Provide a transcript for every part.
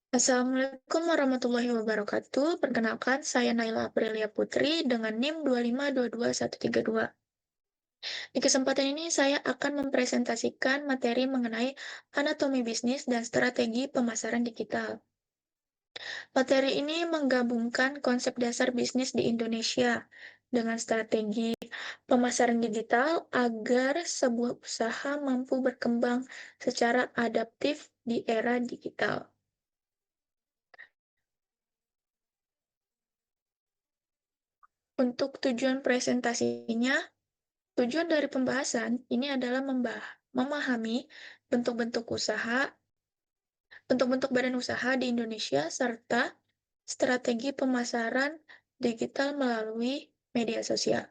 Assalamualaikum warahmatullahi wabarakatuh. Perkenalkan, saya Naila Aprilia Putri dengan NIM 2522132. Di kesempatan ini, saya akan mempresentasikan materi mengenai anatomi bisnis dan strategi pemasaran digital. Materi ini menggabungkan konsep dasar bisnis di Indonesia dengan strategi pemasaran digital agar sebuah usaha mampu berkembang secara adaptif di era digital. Untuk tujuan presentasinya, tujuan dari pembahasan ini adalah memahami bentuk-bentuk usaha, bentuk-bentuk badan usaha di Indonesia, serta strategi pemasaran digital melalui media sosial.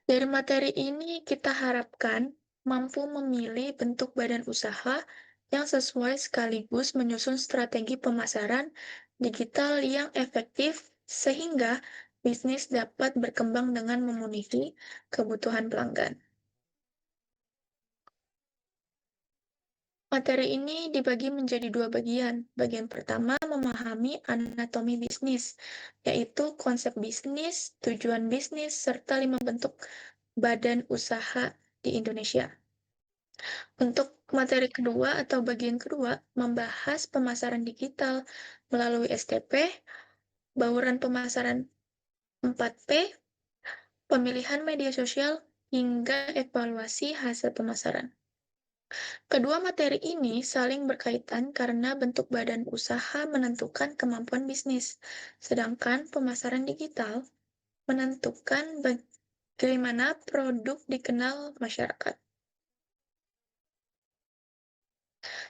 Dari materi ini, kita harapkan mampu memilih bentuk badan usaha yang sesuai sekaligus menyusun strategi pemasaran digital yang efektif sehingga bisnis dapat berkembang dengan memenuhi kebutuhan pelanggan. Materi ini dibagi menjadi dua bagian. Bagian pertama memahami anatomi bisnis, yaitu konsep bisnis, tujuan bisnis, serta 5 bentuk badan usaha di Indonesia. Untuk materi kedua atau bagian kedua, membahas pemasaran digital melalui STP, bauran pemasaran 4P, pemilihan media sosial, hingga evaluasi hasil pemasaran. Kedua materi ini saling berkaitan karena bentuk badan usaha menentukan kemampuan bisnis, sedangkan pemasaran digital menentukan bagaimana produk dikenal masyarakat.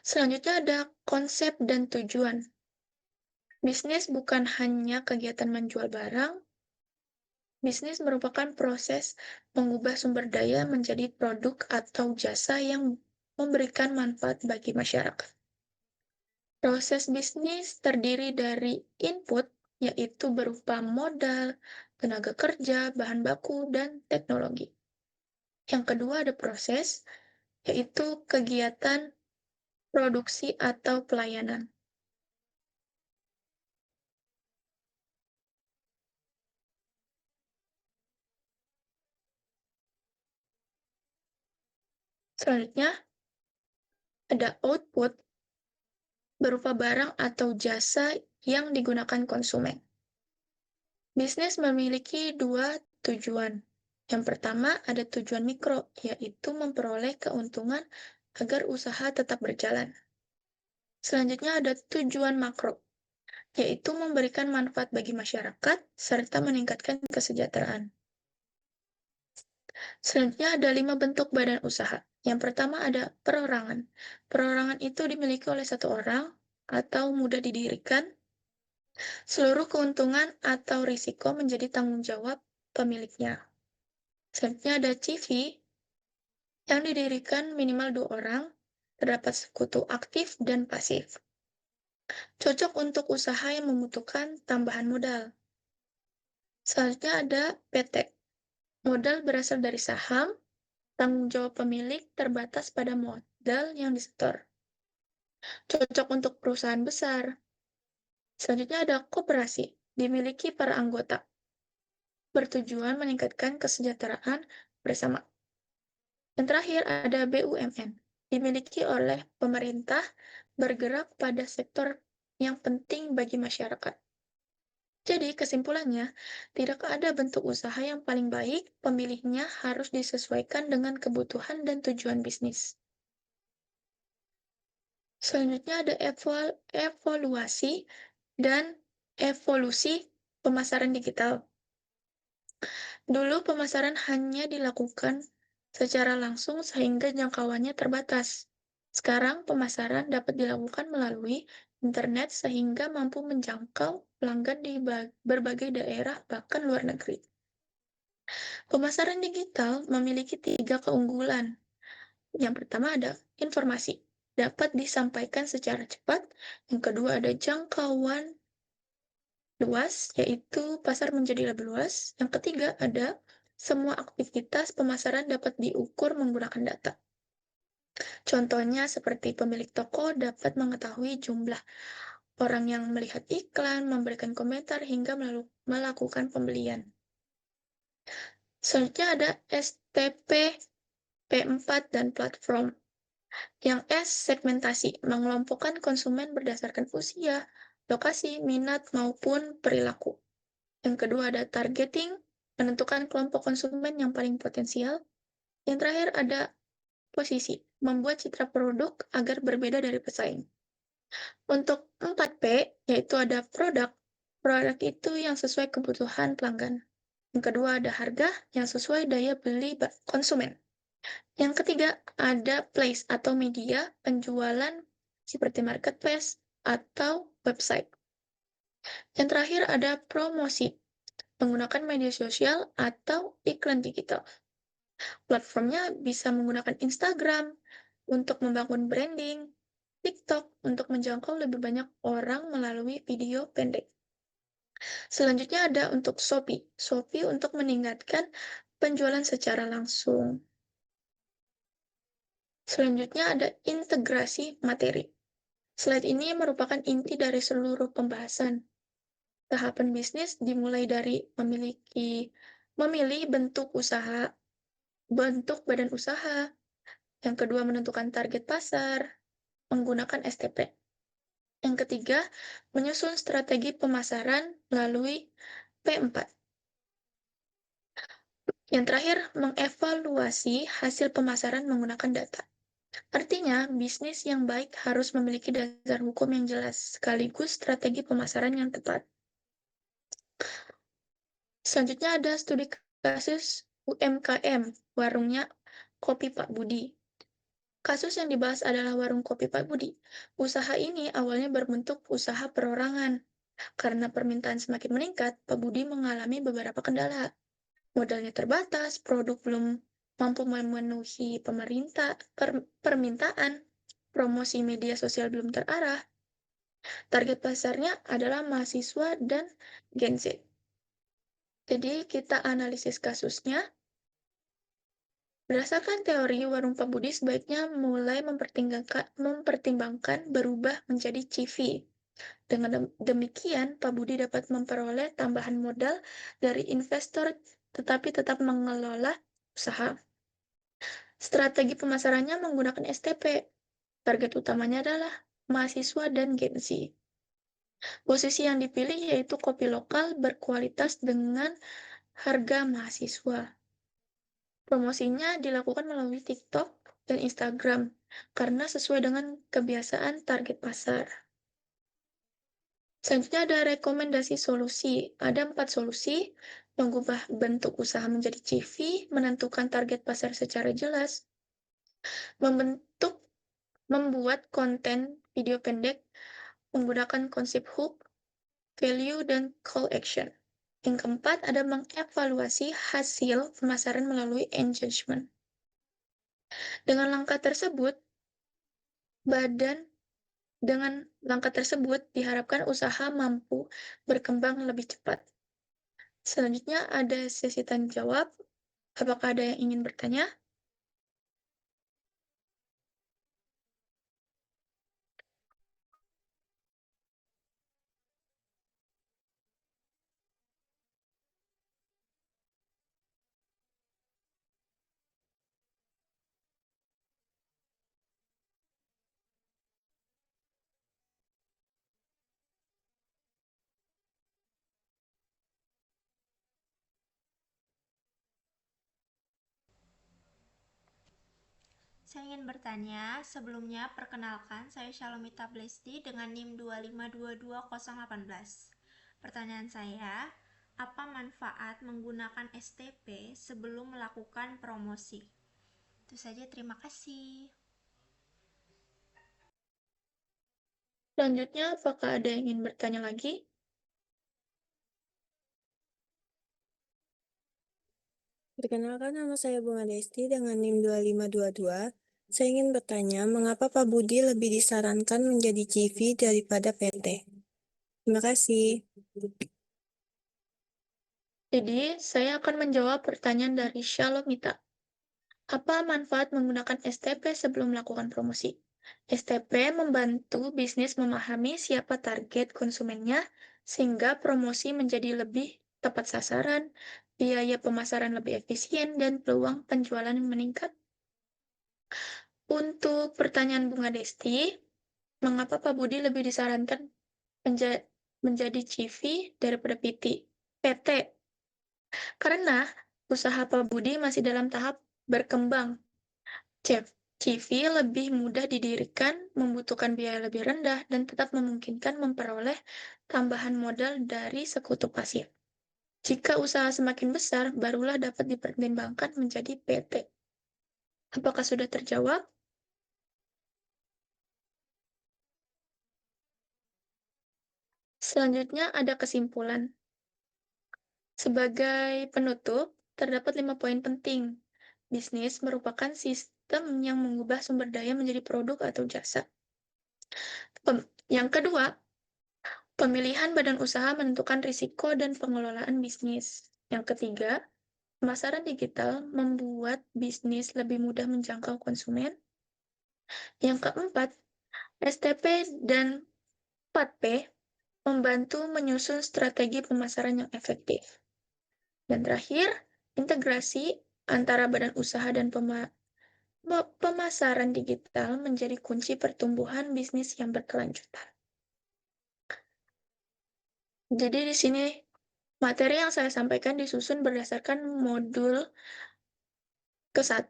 Selanjutnya ada konsep dan tujuan. Bisnis bukan hanya kegiatan menjual barang, bisnis merupakan proses mengubah sumber daya menjadi produk atau jasa yang memberikan manfaat bagi masyarakat. Proses bisnis terdiri dari input, yaitu berupa modal, tenaga kerja, bahan baku, dan teknologi. Yang kedua ada proses, yaitu kegiatan produksi atau pelayanan. Selanjutnya ada output, berupa barang atau jasa yang digunakan konsumen. Bisnis memiliki dua tujuan. Yang pertama ada tujuan mikro, yaitu memperoleh keuntungan agar usaha tetap berjalan. Selanjutnya ada tujuan makro, yaitu memberikan manfaat bagi masyarakat serta meningkatkan kesejahteraan. Selanjutnya ada 5 bentuk badan usaha. Yang pertama ada perorangan. Perorangan itu dimiliki oleh satu orang atau mudah didirikan. Seluruh keuntungan atau risiko menjadi tanggung jawab pemiliknya. Selanjutnya ada CV yang didirikan minimal 2 orang, terdapat sekutu aktif dan pasif. Cocok untuk usaha yang membutuhkan tambahan modal. Selanjutnya ada PT. Modal berasal dari saham, tanggung jawab pemilik terbatas pada modal yang disetor. Cocok untuk perusahaan besar. Selanjutnya ada koperasi, dimiliki para anggota. Bertujuan meningkatkan kesejahteraan bersama. Yang terakhir ada BUMN, dimiliki oleh pemerintah bergerak pada sektor yang penting bagi masyarakat. Jadi, kesimpulannya, tidak ada bentuk usaha yang paling baik, pemilihnya harus disesuaikan dengan kebutuhan dan tujuan bisnis. Selanjutnya ada evaluasi dan evolusi pemasaran digital. Dulu pemasaran hanya dilakukan secara langsung sehingga jangkauannya terbatas. Sekarang pemasaran dapat dilakukan melalui internet sehingga mampu menjangkau pelanggan di berbagai daerah bahkan luar negeri. Pemasaran digital memiliki 3 keunggulan. Yang pertama ada informasi, dapat disampaikan secara cepat. Yang kedua ada jangkauan luas, yaitu pasar menjadi lebih luas. Yang ketiga ada semua aktivitas pemasaran dapat diukur menggunakan data. Contohnya seperti pemilik toko dapat mengetahui jumlah orang yang melihat iklan, memberikan komentar, hingga melakukan pembelian. Selanjutnya ada STP P4 dan platform. Yang S, segmentasi, mengelompokkan konsumen berdasarkan usia, lokasi, minat, maupun perilaku. Yang kedua ada targeting, menentukan kelompok konsumen yang paling potensial. Yang terakhir ada posisi, membuat citra produk agar berbeda dari pesaing. Untuk 4P, yaitu ada produk. Produk itu yang sesuai kebutuhan pelanggan. Yang kedua ada harga, yang sesuai daya beli konsumen. Yang ketiga ada place atau media penjualan seperti marketplace atau website. Yang terakhir ada promosi, menggunakan media sosial atau iklan digital. Platformnya bisa menggunakan Instagram untuk membangun branding, TikTok untuk menjangkau lebih banyak orang melalui video pendek. Selanjutnya ada untuk Shopee. Shopee untuk meningkatkan penjualan secara langsung. Selanjutnya ada integrasi materi. Slide ini merupakan inti dari seluruh pembahasan. Tahapan bisnis dimulai dari memilih bentuk badan usaha. Yang kedua, menentukan target pasar, menggunakan STP. Yang ketiga, menyusun strategi pemasaran melalui P4. Yang terakhir, mengevaluasi hasil pemasaran menggunakan data. Artinya, bisnis yang baik harus memiliki dasar hukum yang jelas, sekaligus strategi pemasaran yang tepat. Selanjutnya ada studi kasus UMKM, warungnya Kopi Pak Budi. Kasus yang dibahas adalah warung kopi Pak Budi. Usaha ini awalnya berbentuk usaha perorangan. Karena permintaan semakin meningkat, Pak Budi mengalami beberapa kendala. Modalnya terbatas, produk belum mampu memenuhi permintaan, promosi media sosial belum terarah. Target pasarnya adalah mahasiswa dan Gen Z. Jadi kita analisis kasusnya. Berdasarkan teori, warung Pak Budi sebaiknya mulai mempertimbangkan berubah menjadi CV. Dengan demikian, Pak Budi dapat memperoleh tambahan modal dari investor tetapi tetap mengelola usaha. Strategi pemasarannya menggunakan STP. Target utamanya adalah mahasiswa dan Gen Z. Posisi yang dipilih yaitu kopi lokal berkualitas dengan harga mahasiswa. Promosinya dilakukan melalui TikTok dan Instagram karena sesuai dengan kebiasaan target pasar. Selanjutnya ada rekomendasi solusi. Ada 4 solusi: mengubah bentuk usaha menjadi CV, menentukan target pasar secara jelas, membuat konten video pendek menggunakan konsep hook, value, dan call action. Yang keempat ada mengevaluasi hasil pemasaran melalui engagement. Dengan langkah tersebut, diharapkan usaha mampu berkembang lebih cepat. Selanjutnya ada sesi tanya jawab. Apakah ada yang ingin bertanya? Saya ingin bertanya, sebelumnya perkenalkan saya Shalomita Blesti dengan NIM 2522018. Pertanyaan saya, apa manfaat menggunakan STP sebelum melakukan promosi? Itu saja, terima kasih. Selanjutnya, apakah ada yang ingin bertanya lagi? Perkenalkan, nama saya Bunga Desti dengan NIM 2522. Saya ingin bertanya, mengapa Pak Budi lebih disarankan menjadi CV daripada PT? Terima kasih. Jadi, saya akan menjawab pertanyaan dari Shalomita. Apa manfaat menggunakan STP sebelum melakukan promosi? STP membantu bisnis memahami siapa target konsumennya, sehingga promosi menjadi lebih tepat sasaran, biaya pemasaran lebih efisien, dan peluang penjualan meningkat. Untuk pertanyaan Bunga Desti, mengapa Pak Budi lebih disarankan menjadi CV daripada PT? Karena usaha Pak Budi masih dalam tahap berkembang. CV lebih mudah didirikan, membutuhkan biaya lebih rendah, dan tetap memungkinkan memperoleh tambahan modal dari sekutu pasif. Jika usaha semakin besar, barulah dapat dipertimbangkan menjadi PT. Apakah sudah terjawab? Selanjutnya ada kesimpulan. Sebagai penutup, terdapat 5 poin penting. Bisnis merupakan sistem yang mengubah sumber daya menjadi produk atau jasa. Yang kedua, pemilihan badan usaha menentukan risiko dan pengelolaan bisnis. Yang ketiga, pemasaran digital membuat bisnis lebih mudah menjangkau konsumen. Yang keempat, STP dan 4P membantu menyusun strategi pemasaran yang efektif. Dan terakhir, integrasi antara badan usaha dan pemasaran digital menjadi kunci pertumbuhan bisnis yang berkelanjutan. Jadi di sini materi yang saya sampaikan disusun berdasarkan modul ke-1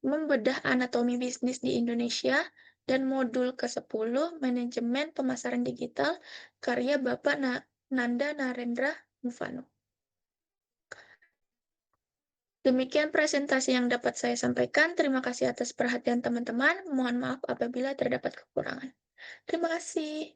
membedah anatomi bisnis di Indonesia dan modul ke-10 manajemen pemasaran digital karya Bapak Nanda Narendra Mufano. Demikian presentasi yang dapat saya sampaikan. Terima kasih atas perhatian teman-teman. Mohon maaf apabila terdapat kekurangan. Terima kasih.